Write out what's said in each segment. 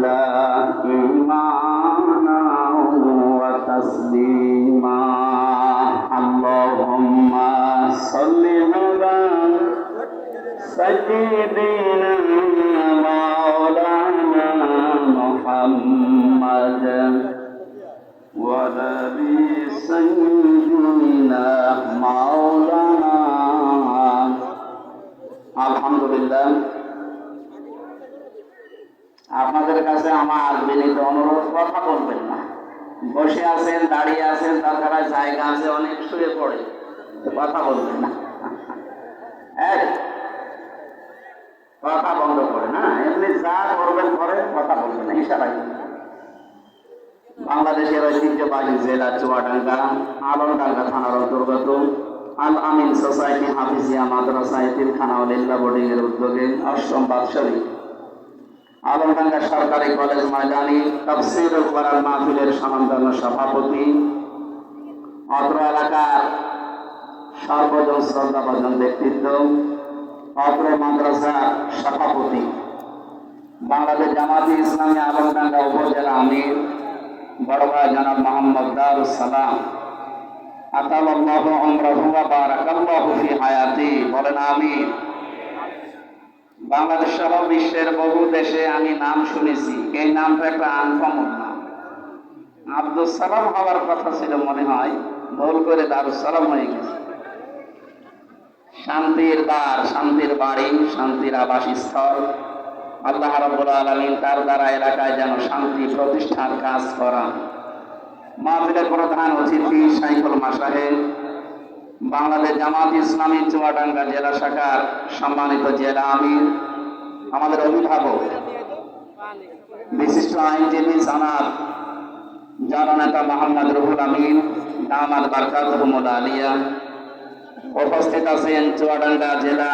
لله إيمانا وتسليما اللهم صل على سيدنا مولانا محمد وعلى آل سيدنا مولانا আলহামদুলিল্লাহ। আপনাদের কাছে আমার বিনীত অনুরোধ, কথা বলবেন না। বসে আছেন, দাঁড়িয়ে আছেন, তাছাড়া জায়গা আছে অনেক, শুয়ে পড়ে, কথা বলবেন না। কথা বন্ধ করে না, এমনি যা করবেন করেন, কথা বলবেন না, ইশারা। বাংলাদেশের ঐতিহ্যবাহী জেলা চুয়াডাঙ্গা আলমডাঙ্গা থানার অন্তর্গত আল আমিন সোসাইটি হাফিজিয়া মাদ্রাসা এতিমখানা ও লিল্লাহ বোর্ডিং এর উদ্যোগে অষ্টম বাৎসরিক আলমডাঙ্গা সরকারি কলেজ ময়দানি তাফসীরুল কোরআন মাহফিলের সম্মানিত সভাপতি, অত্র এলাকার সর্বজন শ্রদ্ধাভাজন ব্যক্তিত্ব, অত্র মাদ্রাসার সভাপতি, বাংলাদেশ জামাতে ইসলামী আলমডাঙ্গা উপজেলা আমির বড় ভাই জনাব মোহাম্মদ দারুস সালাম আতাল্লাহু উমরাহু ওয়া বারাকাল্লাহু ফি হায়াতি, বলেন আমিন। বাংলাদেশ সহ বিশ্বের বহু দেশে আমি নাম শুনেছি, এই নামটা একটা আনকমন নাম। আব্দুস সালাম হওয়ার কথা ছিল মনে হয়, ভুল করে দারুস সালাম হয়ে গেছে। শান্তির দ্বার, শান্তির বাড়ি, শান্তির আবাসস্থল। আল্লাহ রাব্বুল আলামিন তার দ্বারা এলাকায় যেন শান্তি প্রতিষ্ঠার কাজ করা। মাহফিলের প্রধান অতিথি শাইখুল মাশায়েখ, বাংলাদেশ জামাত ইসলামী চুয়াডাঙ্গা জেলা শাখার সম্মানিত জেলা আমির, আমাদের অভিভাবক বিশিষ্ট আইনজীবী জনাব জননেতা মোহাম্মদ রুহুল আমিন দামাত বারকাতুহুল আলিয়া, উপস্থিত আছেন চুয়াডাঙ্গা জেলা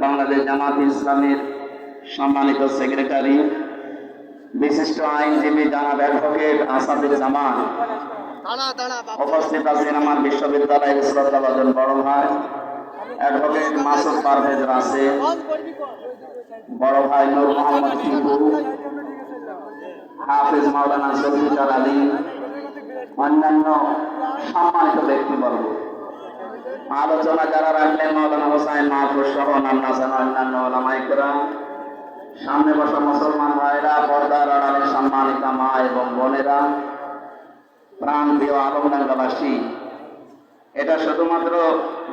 বাংলাদেশ জামাত ইসলামীর সম্মানিত সেক্রেটারি বিশিষ্ট আইনজীবী জনাব অ্যাডভোকেট আসাদুজ্জামান, উপস্থিত আছেন আমার বিশ্ববিদ্যালয়ের শ্রদ্ধাভাজন বড় ভাই অ্যাডভোকেট মাসুদ পারভেজ রাসেল, বড় ভাই নূর মোহাম্মদ টিপু, হাফেজ মাওলানা জুলফিকার আলী, অন্যান্য সম্মানিত ব্যক্তিবর্গ। আলোচনা যারা রাখলেন মাওলানা হোসাইন মাহফুজ সহ অন্যান্য ওলামায়ে কেরাম, সামনে বসা মুসলমান ভাইরা, পর্দার আড়ালে সম্মানিত মা এবং বোনেরা, প্রাণ প্রিয় আলমডাঙ্গাবাসী, এটা শুধুমাত্র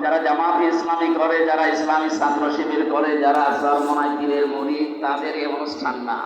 যারা জামাত ইসলামী করে, যারা ইসলামী ছাত্র শিবির করে, যারা চরমনাই পীরের মুরিদ, তাদের এই অনুষ্ঠান না।